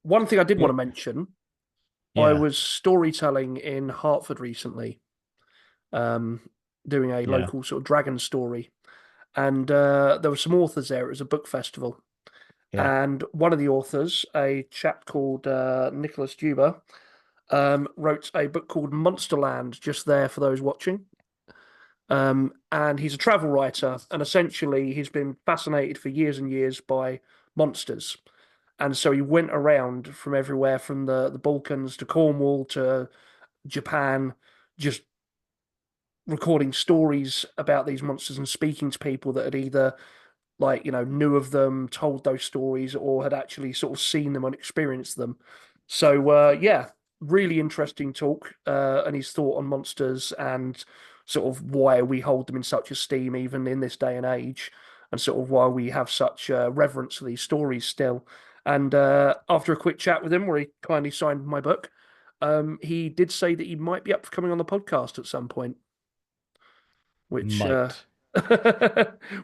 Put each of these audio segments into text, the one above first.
One thing I did want to It, mention, I yeah, was storytelling in Hartford recently, um, doing a yeah, local sort of dragon story, and there were some authors there. It was a book festival, yeah. and one of the authors, a chap called Nicholas Duber, wrote a book called Monsterland, just there for those watching. And he's a travel writer, and essentially he's been fascinated for years and years by monsters. And so he went around from everywhere, from the Balkans to Cornwall to Japan, just recording stories about these monsters and speaking to people that had either knew of them, told those stories, or had actually sort of seen them and experienced them. So yeah, really interesting talk, and his thought on monsters and sort of why we hold them in such esteem even in this day and age, and sort of why we have such reverence for these stories still. And after a quick chat with him, where he kindly signed my book, he did say that he might be up for coming on the podcast at some point, which Might.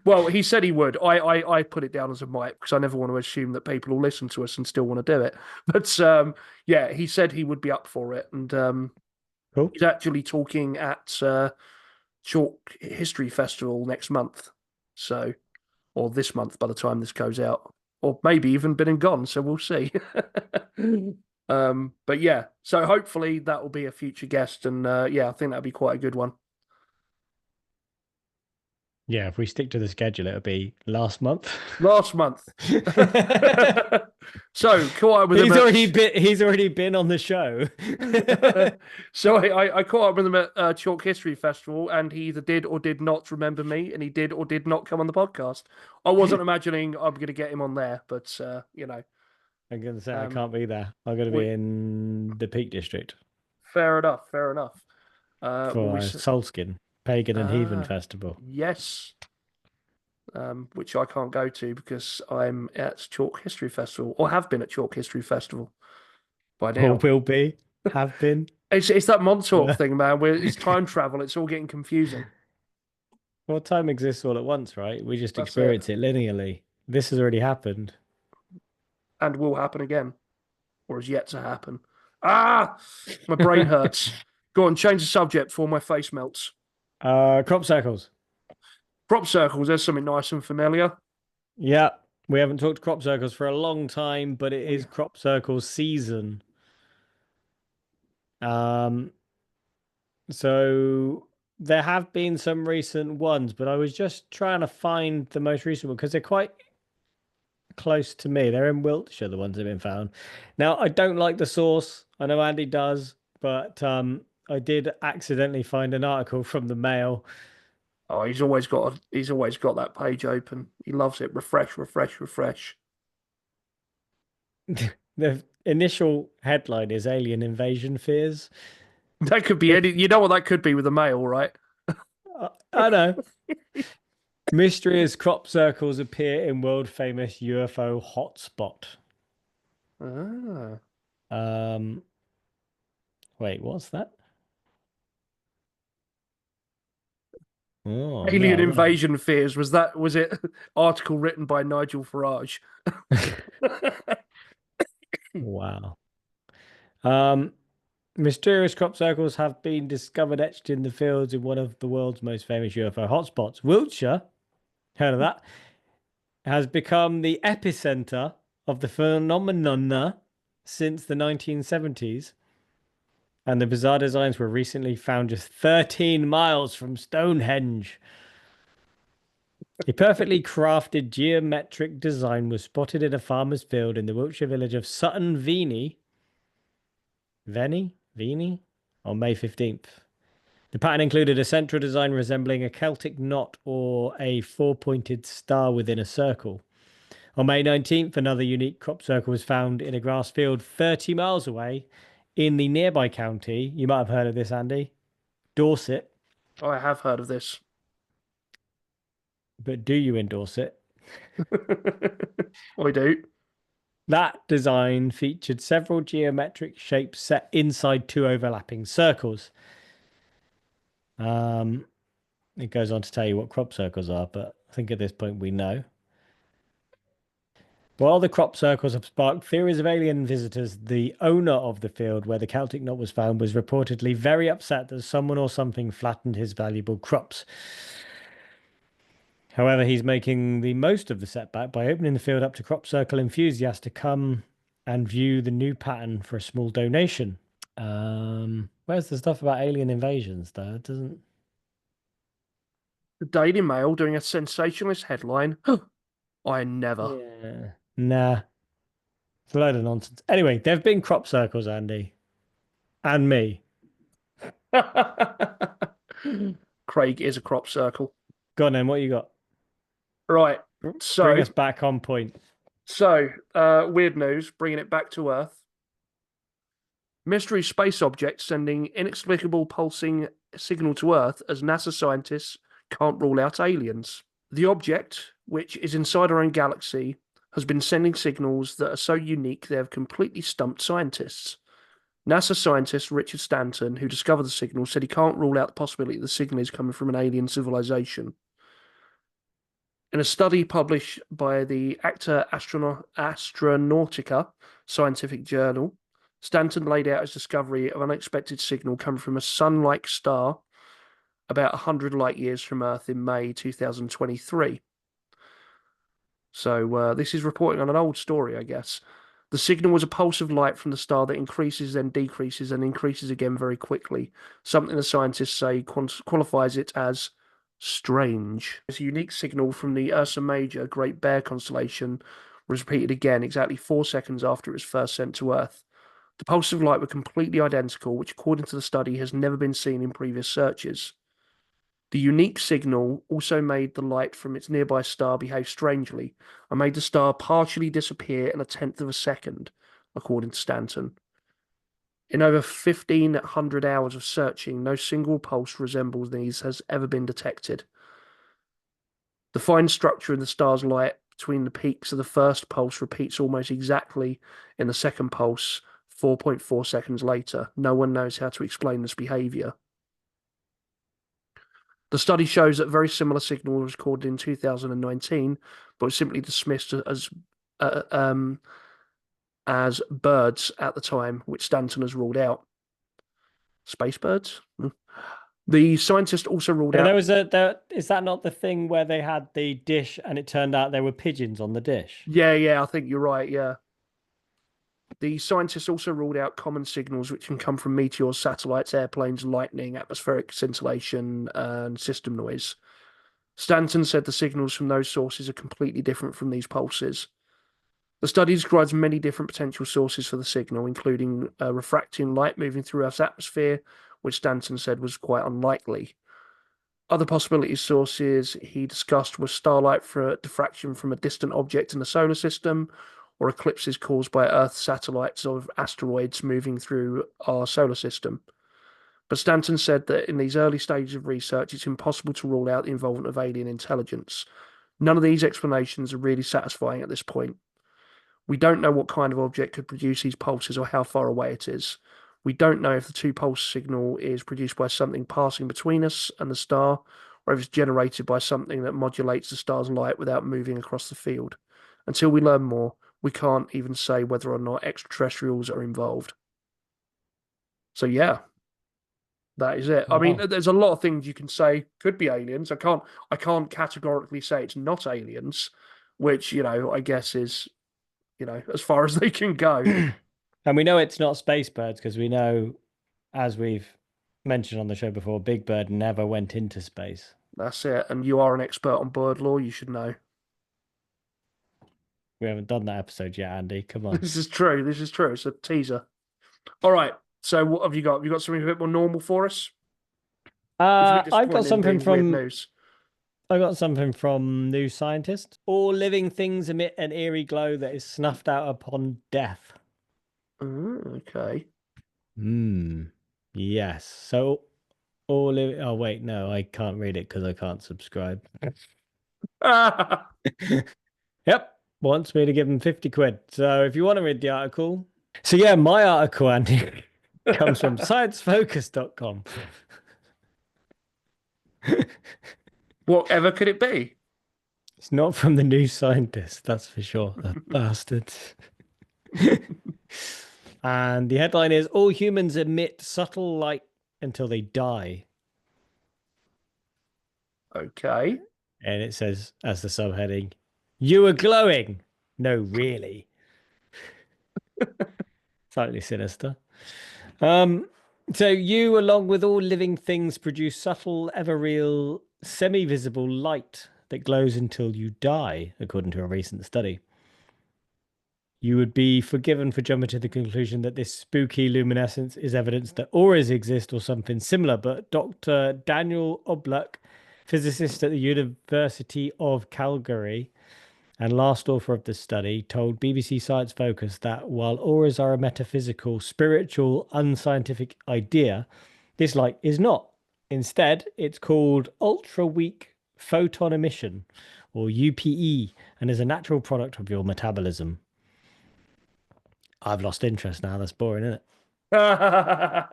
well, he said he would. I put it down as a might because I never want to assume that people will listen to us and still want to do it. But yeah, he said he would be up for it, and Cool. he's actually talking at Chalk History Festival next month, so or this month by the time this goes out, or maybe even been and gone. So we'll see. But yeah, so hopefully that will be a future guest, and yeah, I think that'll be quite a good one. Yeah, if we stick to the schedule, it'll be last month. Last month. So caught up with him at He's already been on the show. so I caught up with him at Chalk History Festival, and he either did or did not remember me, and he did or did not come on the podcast. I wasn't imagining I'm going to get him on there, but I'm gonna say I um, can't be there. I'm gonna be we, in the Peak District fair enough, fair enough. Well, for Solskin Pagan and Heathen ah Festival. yes, which I can't go to because I'm at Chalk History Festival, or have been at Chalk History Festival by Or now. will be, have been. It's that Montauk Well, thing, man, where it's time travel. It's all getting confusing. time exists all at once, right? We just That's it. experience it linearly. This has already happened. And will happen again, or is yet to happen. Ah, my brain hurts. Go on, change the subject before my face melts. Crop circles. Crop circles, there's something nice and familiar. Yeah, we haven't talked crop circles for a long time, but it We is crop circles season. Um, so there have been some recent ones, but I was just trying to find the most recent one because they're quite close to me. They're in Wiltshire, the ones that have been found. Now, I don't like the source. I know Andy does, but I did accidentally find an article from the Mail. Oh, he's always got that page open. He loves it. Refresh, refresh, refresh. The initial headline is Alien Invasion Fears. That could be Myth- any. You know what that could be with a male, right? I know. Mysterious crop circles appear in world famous UFO hotspot. Ah. Um, wait, what's that? Oh Alien no, invasion fears. Was it article written by Nigel Farage? wow. Um, Mysterious crop circles have been discovered etched in the fields in one of the world's most famous UFO hotspots. Wiltshire, heard of that, has become the epicenter of the phenomena since the 1970s. And the bizarre designs were recently found just 13 miles from Stonehenge. A perfectly crafted geometric design was spotted in a farmer's field in the Wiltshire village of Sutton Veny on May 15th. The pattern included a central design resembling a Celtic knot or a four-pointed star within a circle. On May 19th, another unique crop circle was found in a grass field 30 miles away in the nearby county. You might have heard of this, Andy. Dorset. I have heard of this. But do you endorse it? I do. That design featured several geometric shapes set inside two overlapping circles. Um, it goes on to tell you what crop circles are, but I think at this point we know. While the crop circles have sparked theories of alien visitors, the owner of the field where the Celtic knot was found was reportedly very upset that someone or something flattened his valuable crops. However, he's making the most of the setback by opening the field up to crop circle enthusiasts to come and view the new pattern for a small donation. Where's the stuff about alien invasions, though? It doesn't. The Daily Mail doing a sensationalist headline. I never. Yeah. Nah. It's a load of nonsense. Anyway, there have been crop circles, Andy. And me. Craig is a crop circle. Go on then, what you got? Right. Bring us back on point. Weird news, bringing it back to Earth. Mystery space object sending inexplicable pulsing signal to Earth as NASA scientists can't rule out aliens. The object, which is inside our own galaxy, has been sending signals that are so unique they have completely stumped scientists. NASA scientist Richard Stanton, who discovered the signal, said he can't rule out the possibility the signal is coming from an alien civilization. In a study published by the Acta Astronautica scientific journal, Stanton laid out his discovery of an unexpected signal coming from a sun-like star about 100 light years from Earth in May 2023. So this is reporting on an old story, I guess. The signal was a pulse of light from the star that increases, then decreases, and increases again very quickly, something the scientists say qualifies it as strange. It's a unique signal from the Ursa Major Great Bear constellation was repeated again exactly 4 seconds after it was first sent to Earth. The pulses of light were completely identical, which according to the study has never been seen in previous searches. The unique signal also made the light from its nearby star behave strangely and made the star partially disappear in a tenth of a second, according to Stanton. In over 1,500 hours of searching, no single pulse resembles these has ever been detected. The fine structure in the star's light between the peaks of the first pulse repeats almost exactly in the second pulse 4.4 seconds later. No one knows how to explain this behavior. The study shows that very similar signal was recorded in 2019, but was simply dismissed as birds at the time, which Stanton has ruled out. Space birds? The scientist also ruled out. Is that not the thing where they had the dish and it turned out there were pigeons on the dish? Yeah, I think you're right, yeah. The scientists also ruled out common signals which can come from meteors, satellites, airplanes, lightning, atmospheric scintillation, and system noise. Stanton said the signals from those sources are completely different from these pulses. The study describes many different potential sources for the signal, including refracting light moving through Earth's atmosphere, which Stanton said was quite unlikely. Other possibility sources he discussed were starlight for diffraction from a distant object in the solar system, or eclipses caused by Earth satellites of asteroids moving through our solar system. But Stanton said that in these early stages of research, it's impossible to rule out the involvement of alien intelligence. None of these explanations are really satisfying at this point. We don't know what kind of object could produce these pulses or how far away it is. We don't know if the two-pulse signal is produced by something passing between us and the star, or if it's generated by something that modulates the star's light without moving across the field. Until we learn more, we can't even say whether or not extraterrestrials are involved. So yeah, that is it. Wow. I mean, there's a lot of things you can say could be aliens. I can't categorically say it's not aliens, which, I guess is, as far as they can go. And we know it's not space birds because we know, as we've mentioned on the show before, Big Bird never went into space. That's it. And you are an expert on bird law. You should know. We haven't done that episode yet, Andy. Come on. This is true. It's a teaser. All right. So what have you got? Have you got something a bit more normal for us? I've got something from news. I got something from New Scientist. All living things emit an eerie glow that is snuffed out upon death. Okay. Yes. So all living. Oh wait, no, I can't read it because I can't subscribe. Yep. Wants me to give him 50 quid. So if you want to read the article. So yeah, my article, Andy, comes from sciencefocus.com. Whatever could it be? It's not from the New Scientist, that's for sure. The bastards. And the headline is All humans emit subtle light until they die. Okay. And it says, as the subheading, You are glowing. No, really. Slightly sinister. So you, along with all living things, produce subtle, ever real, semi-visible light that glows until you die, according to a recent study. You would be forgiven for jumping to the conclusion that this spooky luminescence is evidence that auras exist or something similar, but Dr. Daniel Oblak, physicist at the University of Calgary and last author of the study, told BBC Science Focus that while auras are a metaphysical, spiritual, unscientific idea, this light is not. Instead, it's called ultra weak photon emission, or UPE, and is a natural product of your metabolism. I've lost interest now. That's boring, isn't it? I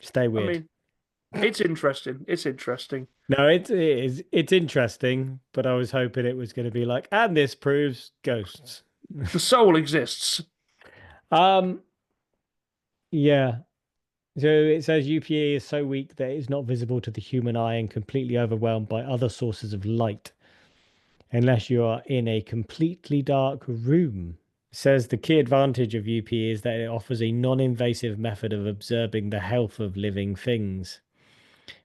Stay weird. mean, it's interesting. It's interesting. No, it's interesting, but I was hoping it was going to be like, and this proves ghosts. The soul exists. Um, yeah. So it says UPE is so weak that it's not visible to the human eye and completely overwhelmed by other sources of light, unless you are in a completely dark room. It says the key advantage of UPE is that it offers a non-invasive method of observing the health of living things,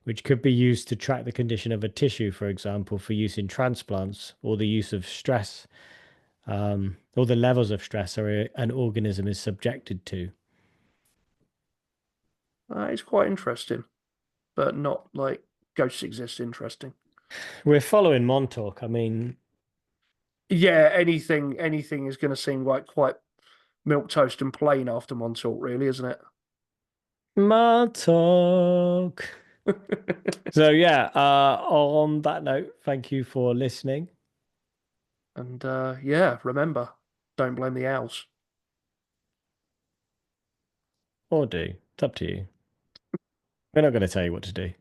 which could be used to track the condition of a tissue, for example, for use in transplants or the use of stress, or the levels of stress an organism is subjected to. It's quite interesting, but not like ghosts exist interesting. We're following Montauk. I mean, Yeah, anything is going to seem like quite milk toast and plain after Montauk, really, isn't it? Montauk. So yeah, on that note, thank you for listening. And yeah, remember, don't blame the owls. Or do. It's up to you. We're not going to tell you what to do.